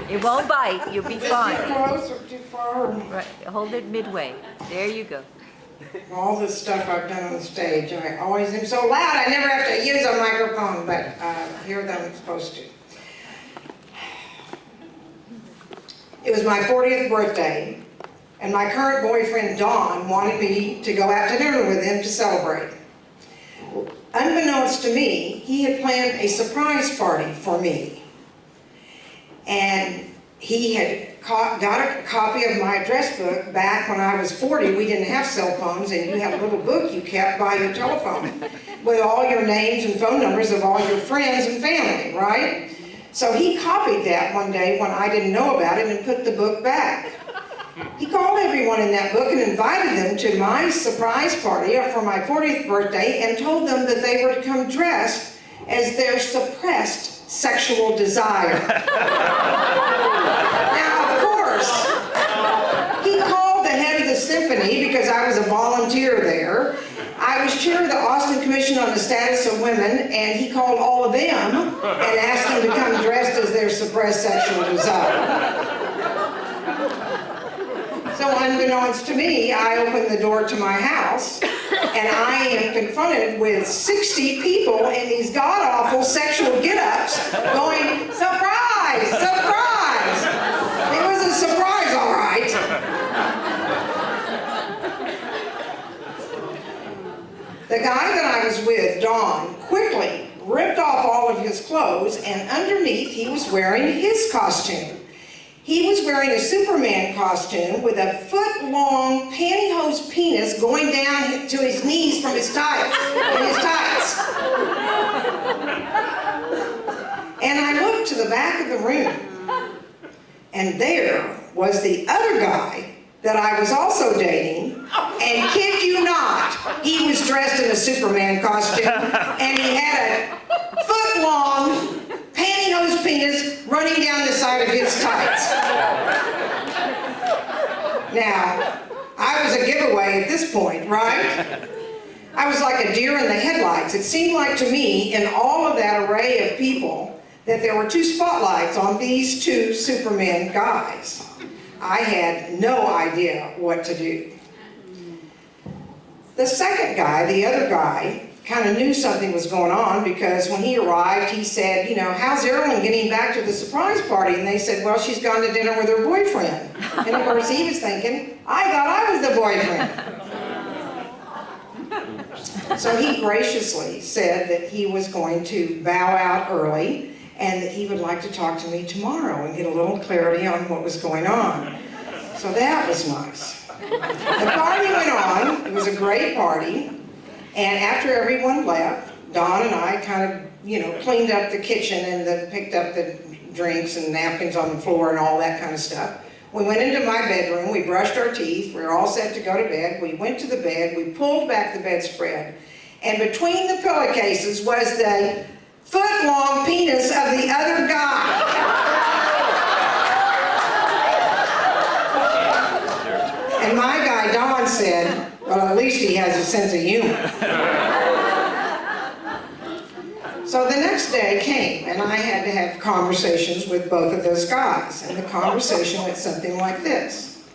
It won't bite. You'll be fine. Too close or too far? Right. Hold it midway. There you go. All this stuff I've done on the stage, I always am so loud I never have to use a microphone, but here I'm supposed to. It was my 40th birthday, and my current boyfriend, Don, wanted me to go out to dinner with him to celebrate. Unbeknownst to me, he had planned a surprise party for me. And he had got a copy of my address book back when I was 40. We didn't have cell phones, and you had a little book you kept by your telephone with all your names and phone numbers of all your friends and family, right? So he copied that one day when I didn't know about it and put the book back. He called everyone in that book and invited them to my surprise party for my 40th birthday and told them that they were to come dressed as their suppressed sexual desire. Now, of course, he called the head of the symphony because I was a volunteer there. I was chair of the Austin Commission on the Status of Women, and he called all of them and asked them to come dressed as their suppressed sexual desire. So unbeknownst to me, I opened the door to my house, and I am confronted with 60 people in these god-awful sexual get-ups going, surprise, surprise! It was a surprise, all right. The guy that I was with, Don, quickly ripped off all of his clothes, and underneath he was wearing his costume. He was wearing a Superman costume with a foot-long pantyhose penis going down to his knees from his tights. And I looked to the back of the room, and there was the other guy that I was also dating, and kid you not, he was dressed in a Superman costume, and he had a foot-long pantyhose penis running down the side of his tights. Now, I was a giveaway at this point, right? I was like a deer in the headlights. It seemed like to me, in all of that array of people, that there were two spotlights on these two Superman guys. I had no idea what to do. The second guy, the other guy, kind of knew something was going on because when he arrived, he said, you know, how's Aralyn getting back to the surprise party? And they said, well, she's gone to dinner with her boyfriend. And of course, he was thinking, I thought I was the boyfriend. So he graciously said that he was going to bow out early and that he would like to talk to me tomorrow and get a little clarity on what was going on. So that was nice. The party went on. It was a great party. And after everyone left, Don and I kind of, you know, cleaned up the kitchen and picked up the drinks and napkins on the floor and all that kind of stuff. We went into my bedroom, we brushed our teeth, we were all set to go to bed. We went to the bed, we pulled back the bedspread, and between the pillowcases was the foot-long penis of the other guy. And my guy, Don, said, well, at least he has a sense of humor. So the next day came, and I had to have conversations with both of those guys. And the conversation went something like this.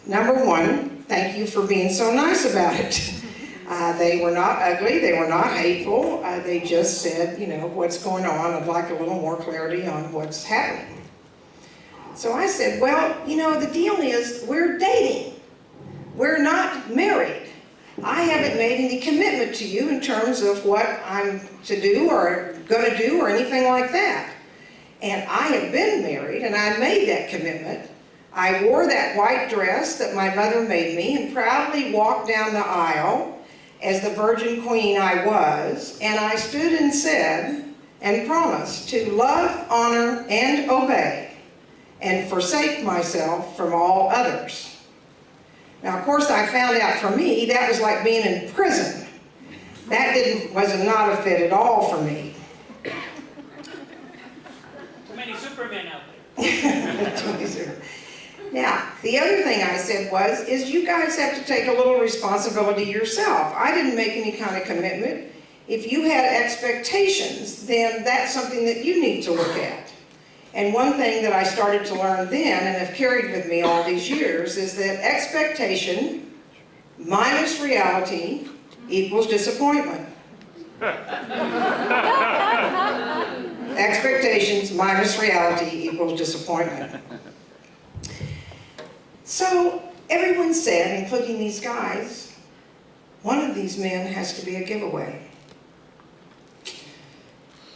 Number one, thank you for being so nice about it. They were not ugly, they were not hateful. They just said, you know, what's going on? I'd like a little more clarity on what's happening. So I said, well, you know, the deal is we're dating. We're not married. I haven't made any commitment to you in terms of what I'm to do or going to do or anything like that. And I have been married and I made that commitment. I wore that white dress that my mother made me and proudly walked down the aisle as the virgin queen I was, and I stood and said and promised to love, honor, and obey and forsake myself from all others. Now, of course, I found out for me, that was like being in prison. That was not a fit at all for me. Too many Supermen out there. Now, the other thing I said is you guys have to take a little responsibility yourself. I didn't make any kind of commitment. if you had expectations, then that's something that you need to look at. And one thing that I started to learn then, and have carried with me all these years, is that expectation minus reality equals disappointment. Expectations minus reality equals disappointment. So everyone said, including these guys, one of these men has to be a giveaway.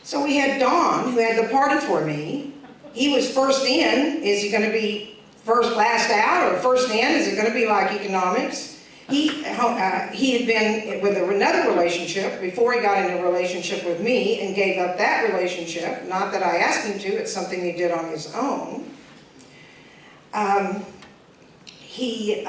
So we had Don, who had the party for me. He was first in. Is he going to be last out, or first in? Is it going to be like economics? He had been with another relationship before he got into a relationship with me and gave up that relationship. Not that I asked him to, it's something he did on his own. He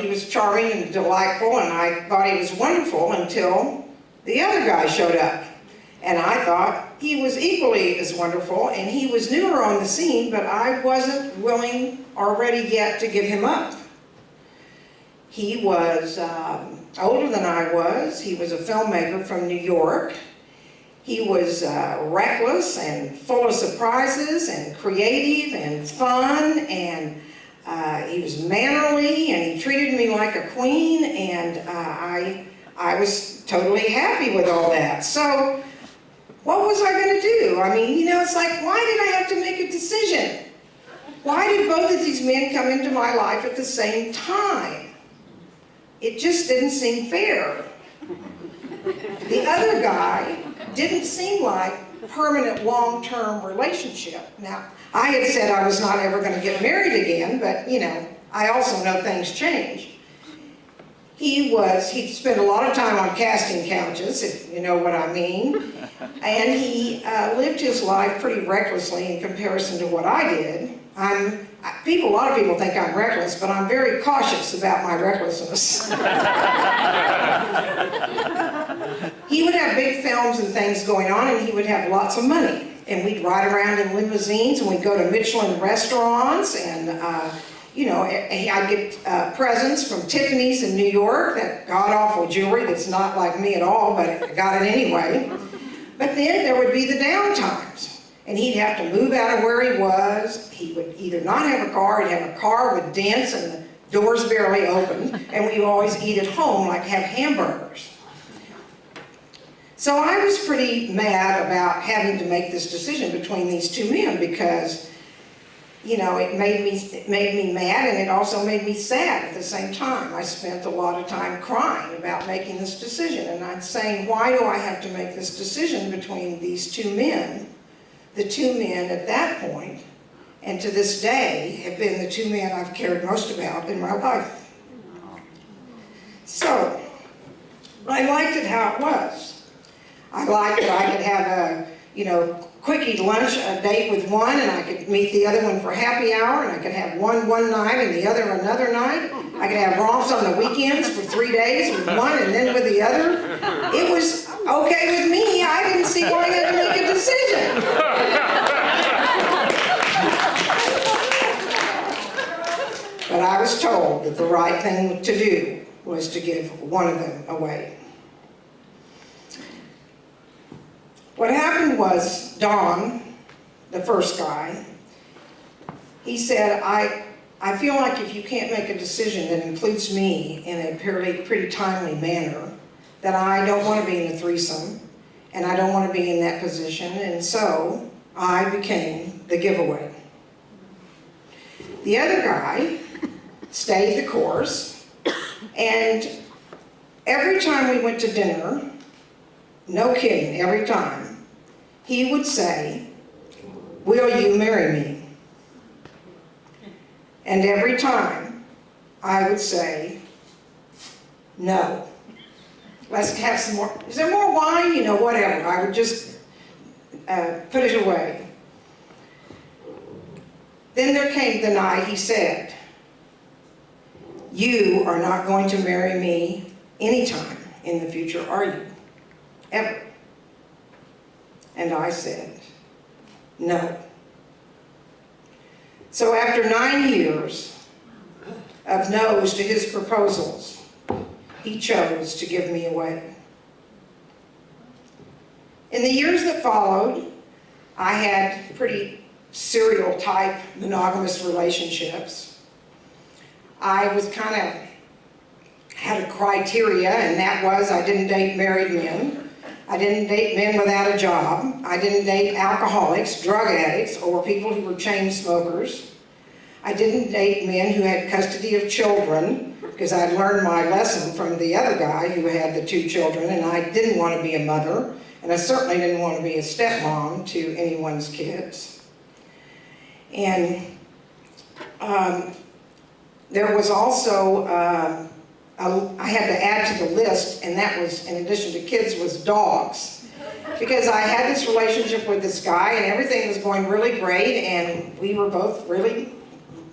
was charming and delightful, and I thought he was wonderful until the other guy showed up. And I thought he was equally as wonderful, and he was newer on the scene, but I wasn't willing or ready yet to give him up. He was older than I was. He was a filmmaker from New York. He was reckless and full of surprises and creative and fun, and he was mannerly, and he treated me like a queen, and I was totally happy with all that. So what was I going to do? I mean, it's like, why did I have to make a decision? Why did both of these men come into my life at the same time? It just didn't seem fair. The other guy didn't seem like a permanent long-term relationship. Now, I had said I was not ever going to get married again, but, I also know things change. He'd spent a lot of time on casting couches, if you know what I mean, and he lived his life pretty recklessly in comparison to what I did. A lot of people think I'm reckless, but I'm very cautious about my recklessness. He would have big films and things going on, and he would have lots of money. And we'd ride around in limousines, and we'd go to Michelin restaurants, and I'd get presents from Tiffany's in New York, that god-awful jewelry that's not like me at all, but I got it anyway. But then there would be the down times. And he'd have to move out of where he was. He would either not have a car, he'd have a car with dents and the doors barely open, and we always eat at home, like have hamburgers. So I was pretty mad about having to make this decision between these two men, because, it made me mad, and it also made me sad at the same time. I spent a lot of time crying about making this decision, and I'm saying, why do I have to make this decision between these two men? The two men at that point, and to this day, have been the two men I've cared most about in my life. So, I liked it how it was. I liked that I could have a, quickie lunch, a date with one, and I could meet the other one for happy hour, and I could have one night and the other another night. I could have romps on the weekends for 3 days with one and then with the other. It was okay with me. I didn't see why I had to make a decision. But I was told that the right thing to do was to give one of them away. What happened was, Don, the first guy, he said, I feel like if you can't make a decision that includes me in a pretty timely manner, that I don't want to be in a threesome, and I don't want to be in that position, and so I became the giveaway. The other guy stayed the course, and every time we went to dinner, no kidding, every time, he would say, "Will you marry me?" And every time, I would say, "No. Let's have some more. Is there more wine?" Whatever. I would just put it away. Then there came the night he said, "You are not going to marry me anytime in the future, are you? Ever?" And I said, "No." So after 9 years of no's to his proposals, he chose to give me away. In the years that followed, I had pretty serial type monogamous relationships. I was kind of had a criteria, and that was I didn't date married men. I didn't date men without a job. I didn't date alcoholics, drug addicts, or people who were chain smokers. I didn't date men who had custody of children, because I learned my lesson from the other guy who had the 2 children, and I didn't want to be a mother, and I certainly didn't want to be a stepmom to anyone's kids. And there was also, I had to add to the list, and that was, in addition to kids, was dogs. Because I had this relationship with this guy, and everything was going really great, and we were both really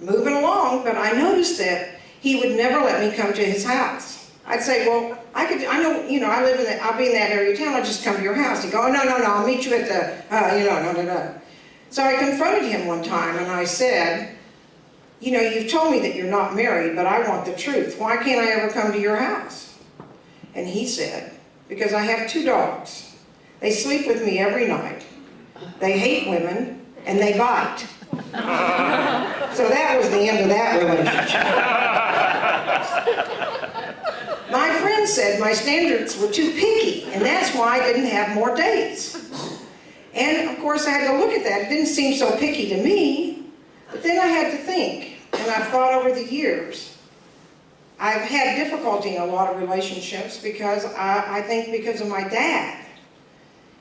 moving along, but I noticed that he would never let me come to his house. I'd say, well, I know, I live I'll be in that area of town, I'll just come to your house. He'd go, oh, no, I'll meet you at the, no. So I confronted him one time, and I said, you've told me that you're not married, but I want the truth. Why can't I ever come to your house? And he said, because I have 2 dogs. They sleep with me every night. They hate women, and they bite. So that was the end of that relationship. My friend said my standards were too picky, and that's why I didn't have more dates. And of course I had to look at that. It didn't seem so picky to me, but then I had to think, and I've thought over the years. I've had difficulty in a lot of relationships because I think because of my dad.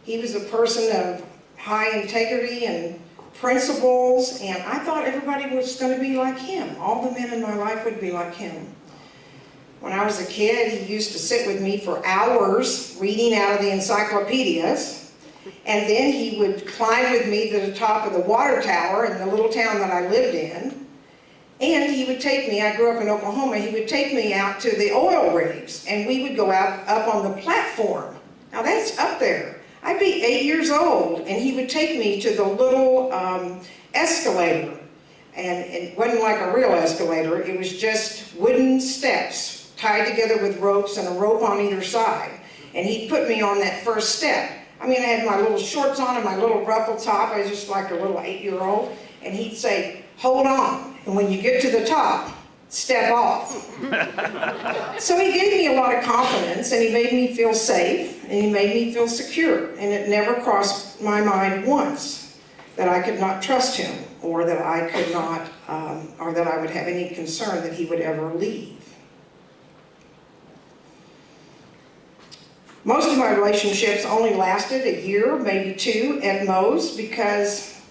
He was a person of high integrity and principles, and I thought everybody was going to be like him. All the men in my life would be like him. When I was a kid, he used to sit with me for hours reading out of the encyclopedias, and then he would climb with me to the top of the water tower in the little town that I lived in, and he would take me, I grew up in Oklahoma, he would take me out to the oil rigs, and we would go out up on the platform. Now that's up there. I'd be 8 years old, and he would take me to the little escalator. And it wasn't like a real escalator, it was just wooden steps tied together with ropes and a rope on either side. And he'd put me on that first step. I mean, I had my little shorts on and my little ruffle top, I was just like a little 8-year-old. And he'd say, hold on, and when you get to the top, step off. So he gave me a lot of confidence, and he made me feel safe, and he made me feel secure, and it never crossed my mind once that I could not trust him, or that I could not, or that I would have any concern that he would ever leave. Most of my relationships only lasted a year, maybe 2 at most, because,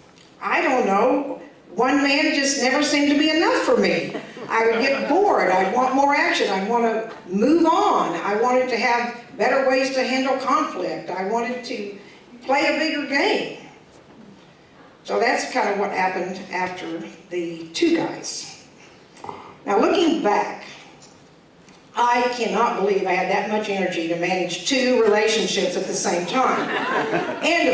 I don't know, one man just never seemed to be enough for me. I would get bored, I'd want more action, I'd want to move on, I wanted to have better ways to handle conflict, I wanted to play a bigger game. So that's kind of what happened after the 2 guys. Now looking back, I cannot believe I had that much energy to manage 2 relationships at the same time. And